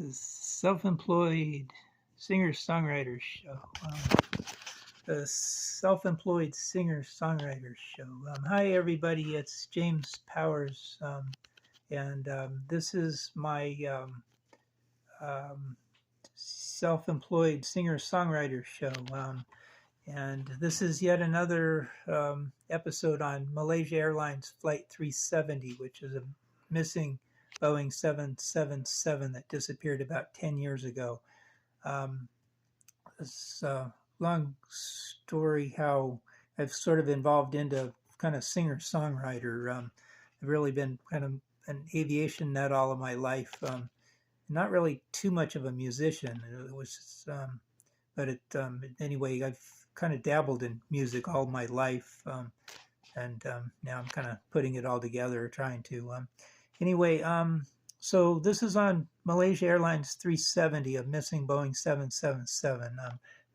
the Self-Employed Singer-Songwriter Show. The Self-Employed Singer-Songwriter Show. Hi, everybody. It's James Powers, and this is my Self-Employed Singer-Songwriter Show. And this is yet another episode on Malaysia Airlines Flight 370, which is a missing Boeing 777 that disappeared about 10 years ago. It's a long story how I've sort of evolved into kind of singer-songwriter. I've really been kind of an aviation nut all of my life. Not really too much of a musician. It was, anyway, I've kind of dabbled in music all my life, and now I'm kind of putting it all together, trying to. So this is on Malaysia Airlines 370, a missing Boeing 777.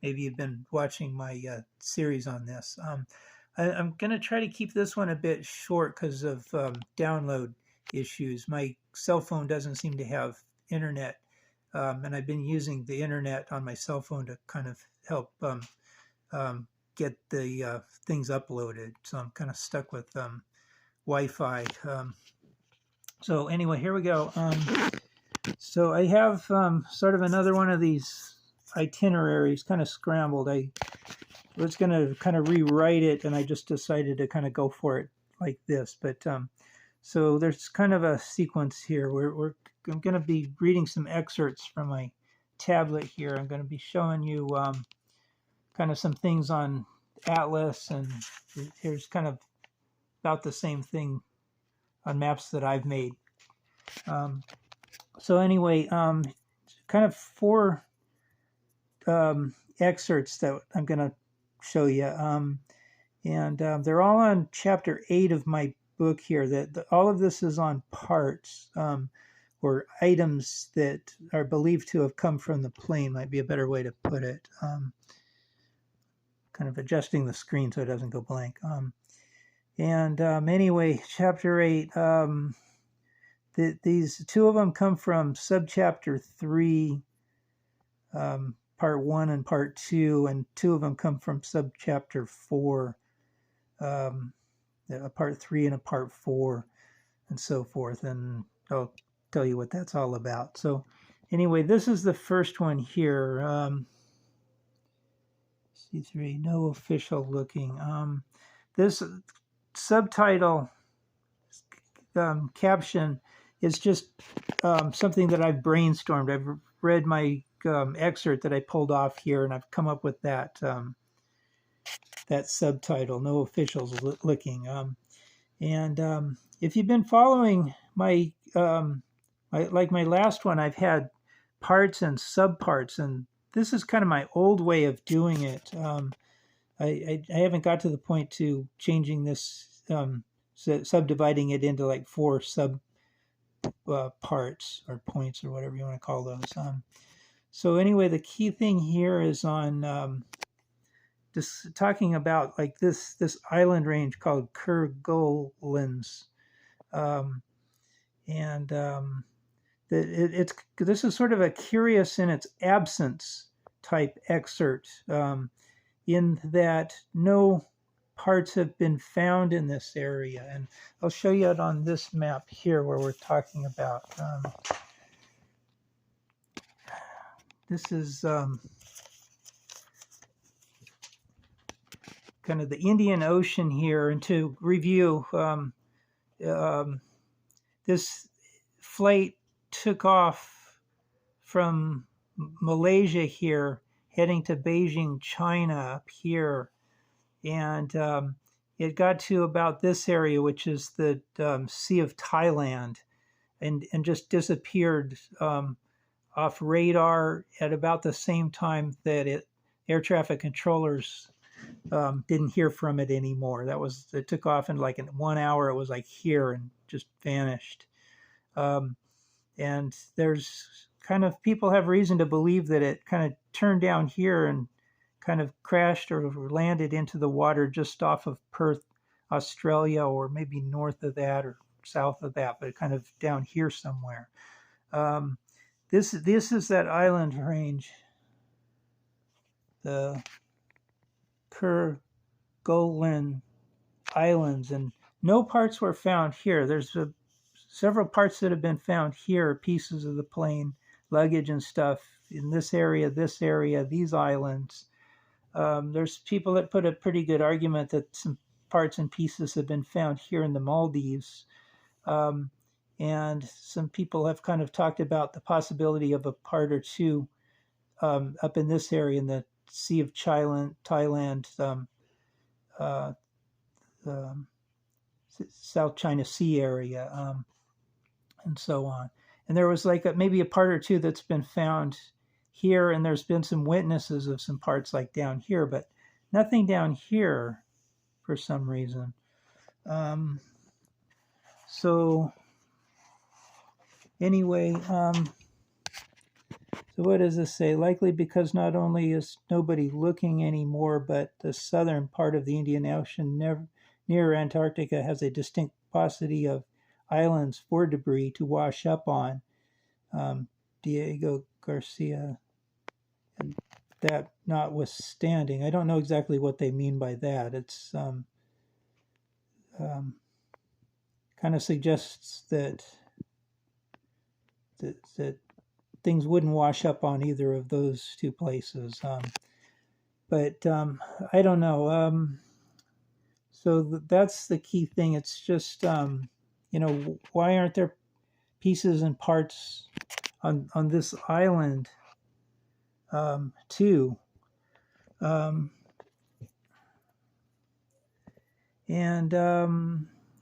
Maybe you've been watching my series on this. I'm going to try to keep this one a bit short because of download issues. My cell phone doesn't seem to have internet, and I've been using the internet on my cell phone to kind of help get the things uploaded. So I'm kind of stuck with Wi-Fi. So anyway, here we go. So I have sort of another one of these itineraries kind of scrambled. I was going to kind of rewrite it, and I just decided to kind of go for it like this. But so there's kind of a sequence here. I'm going to be reading some excerpts from my tablet here. I'm going to be showing you kind of some things on Atlas, and here's kind of about the same thing on maps that I've made. So anyway, kind of four excerpts that I'm going to show you, and they're all on chapter 8 of my book here. All of this is on parts or items that are believed to have come from the plane, might be a better way to put it. Kind of adjusting the screen so it doesn't go blank. Anyway, chapter 8, these two of them come from subchapter 3, part 1 and part 2, and two of them come from subchapter 4, a part 3 and a part 4, and so forth. And I'll tell you what that's all about. So anyway, this is the first one here. C3, no official looking. This subtitle caption is just something that I've brainstormed. I've read my excerpt that I pulled off here, and I've come up with that that subtitle, no officials looking. If you've been following my like my last one, I've had parts and subparts, and this is kind of my old way of doing it. I haven't got to the point to changing this, subdividing it into like 4 sub parts or points or whatever you want to call those. So anyway, the key thing here is on just talking about like this island range called Kerguelens, this is sort of a curious in its absence type excerpt, in that no parts have been found in this area. And I'll show you it on this map here where we're talking about. This is kind of the Indian Ocean here. And to review, this flight took off from Malaysia here, heading to Beijing, China up here. And it got to about this area, which is the Sea of Thailand, and just disappeared off radar at about the same time that air traffic controllers didn't hear from it anymore. It took off in like in 1 hour. It was like here and just vanished. And there's kind of, people have reason to believe that it kind of turned down here and kind of crashed or landed into the water just off of Perth, Australia, or maybe north of that or south of that, but kind of down here somewhere. This is that island range, the Kerguelen Islands, and no parts were found here. There's several parts that have been found here, pieces of the plane, luggage and stuff in this area, these islands. There's people that put a pretty good argument that some parts and pieces have been found here in the Maldives. And some people have kind of talked about the possibility of a part or two up in this area in the Sea of Thailand, uh, South China Sea area, and so on. And there was like maybe a part or two that's been found here, and there's been some witnesses of some parts like down here, but nothing down here for some reason. So anyway, so what does this say? Likely because not only is nobody looking anymore, but the southern part of the Indian Ocean near Antarctica has a distinct paucity of islands for debris to wash up on. Diego Garcia, and that notwithstanding, I don't know exactly what they mean by that. It's kind of suggests that things wouldn't wash up on either of those two places. But I don't know. So that's the key thing. It's just, why aren't there pieces and parts on this island too?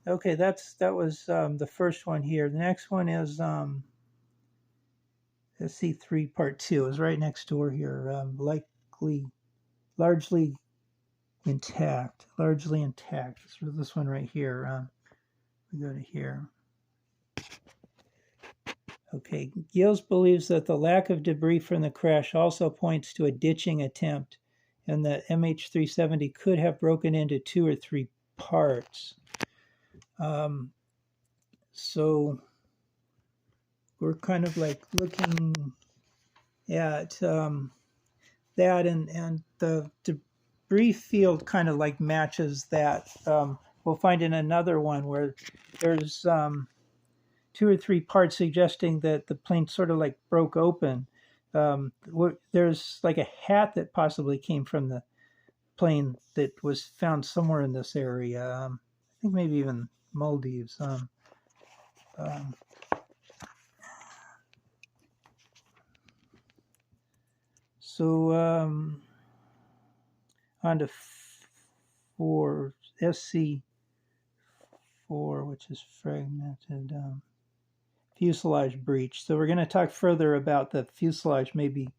Okay, that was the first one here. The next one is SC3 Part 2 is right next door here. Largely intact. So this one right here. We go to here. Okay, Gilles believes that the lack of debris from the crash also points to a ditching attempt, and that MH370 could have broken into 2 or 3 parts. So we're kind of like looking at that, and the debris field kind of like matches that. We'll find in another one where there's 2 or 3 parts suggesting that the plane sort of like broke open. There's like a hat that possibly came from the plane that was found somewhere in this area. I think maybe even Maldives. So on to SC4, which is fragmented fuselage breach. So we're going to talk further about the fuselage maybe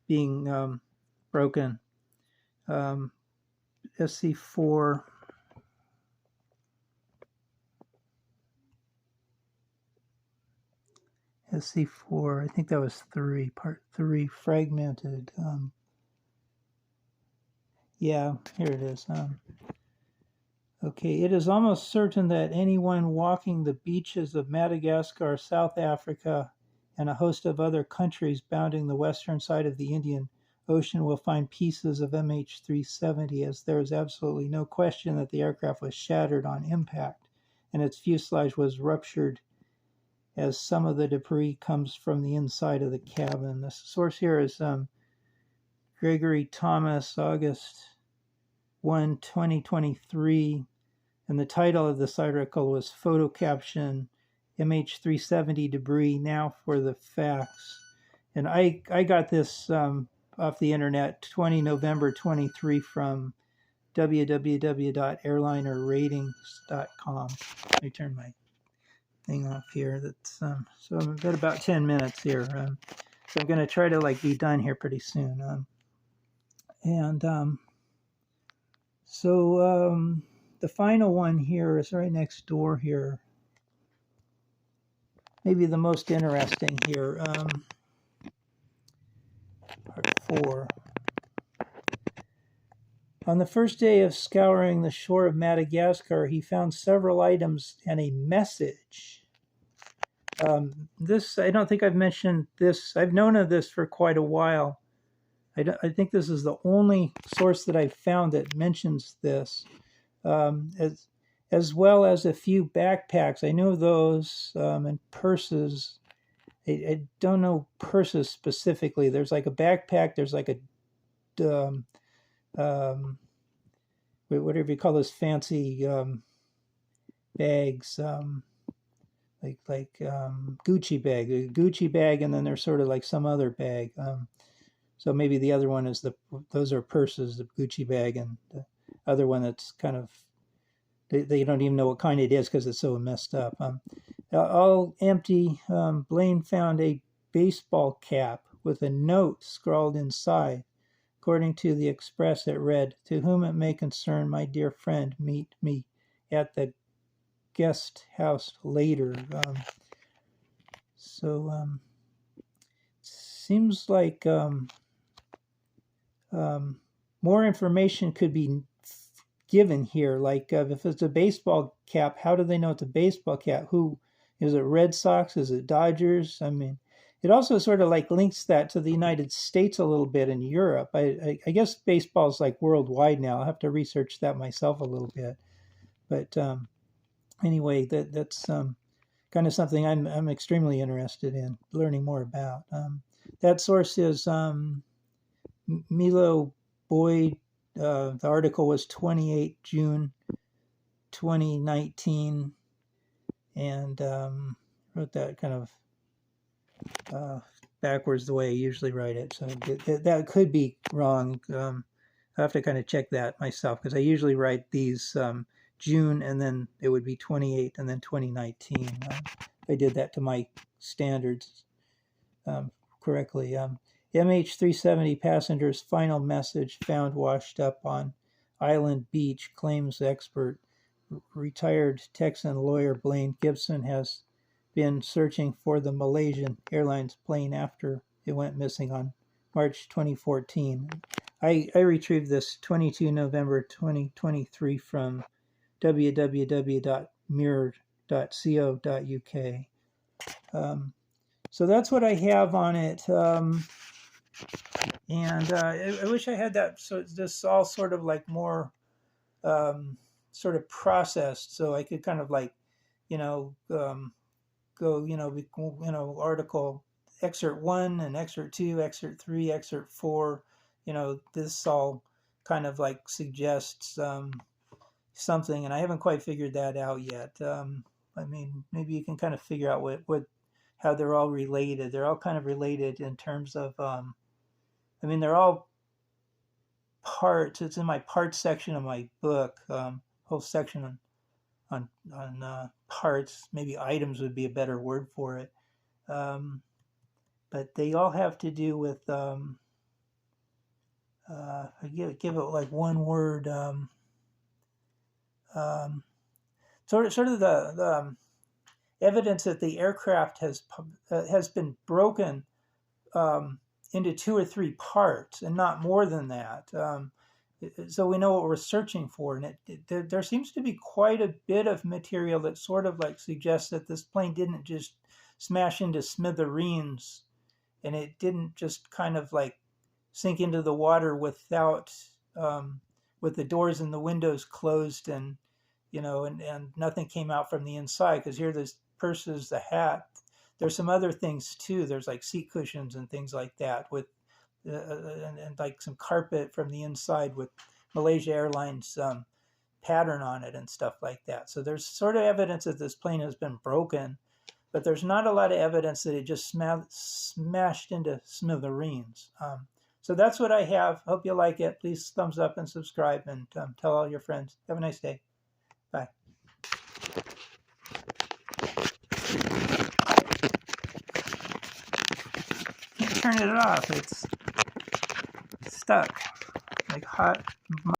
being broken. SC4. SC4, I think that was part 3, fragmented. Yeah, here it is. Okay, it is almost certain that anyone walking the beaches of Madagascar, South Africa, and a host of other countries bounding the western side of the Indian Ocean will find pieces of MH370, as there is absolutely no question that the aircraft was shattered on impact, and its fuselage was ruptured as some of the debris comes from the inside of the cabin. The source here is Gregory Thomas, August 1, 2023, and the title of this article was Photo Caption, MH370 Debris, Now for the Facts. And I got this off the internet, 20 November 23, from www.airlinerratings.com. Let me turn my thing off here. That's so I've got about 10 minutes here. So I'm going to try to like be done here pretty soon. The final one here is right next door here. Maybe the most interesting here. Part 4. On the first day of scouring the shore of Madagascar, he found several items and a message. This, I don't think I've mentioned this. I've known of this for quite a while. I think this is the only source that I've found that mentions this, um, as, as well as a few backpacks. I know those, and purses. I don't know purses specifically. There's like a backpack. There's like a um, whatever you call those fancy bags, a Gucci bag, and then there's sort of like some other bag. So maybe the other one is those are purses, the Gucci bag, and the other one that's kind of they don't even know what kind it is because it's so messed up. All empty. Blaine found a baseball cap with a note scrawled inside. According to the Express, it read, "To whom it may concern, my dear friend, meet me at the guest house later." Seems like more information could be given here. Like if it's a baseball cap, how do they know it's a baseball cap? Who is it? Red Sox? Is it Dodgers? I mean, it also sort of like links that to the United States a little bit in Europe. I guess baseball is like worldwide now. I'll have to research that myself a little bit. But anyway, that's kind of something I'm extremely interested in learning more about. That source is Milo Boyd. The article was 28 June 2019, and wrote that kind of backwards the way I usually write it. So that could be wrong. I have to kind of check that myself because I usually write these June and then it would be 28 and then 2019. I did that to my standards correctly. MH370 passenger's final message found washed up on Island Beach, claims expert. Retired Texan lawyer Blaine Gibson has been searching for the Malaysian Airlines plane after it went missing on March 2014. I retrieved this 22 November 2023 from www.mirror.co.uk. So that's what I have on it. And I wish I had that. So it's just all sort of like more sort of processed, so I could kind of like, go, article excerpt 1 and excerpt 2, excerpt 3, excerpt 4. This all kind of like suggests something, and I haven't quite figured that out yet. I mean, maybe you can kind of figure out how they're all related. They're all kind of related in terms of, they're all parts. It's in my parts section of my book, whole section on parts. Maybe items would be a better word for it. But they all have to do with, I give it like one word, sort of the evidence that the aircraft has been broken into 2 or 3 parts and not more than that. So we know what we're searching for, and there seems to be quite a bit of material that sort of like suggests that this plane didn't just smash into smithereens, and it didn't just kind of like sink into the water without with the doors and the windows closed, and and nothing came out from the inside. Because here, there's purses, the hat. There's some other things too. There's like seat cushions and things like that with, and like some carpet from the inside with Malaysia Airlines pattern on it and stuff like that. So there's sort of evidence that this plane has been broken, but there's not a lot of evidence that it just smashed into smithereens. So that's what I have. Hope you like it. Please thumbs up and subscribe, and tell all your friends. Have a nice day. Bye. Can't turn it off. It's stuck, like hot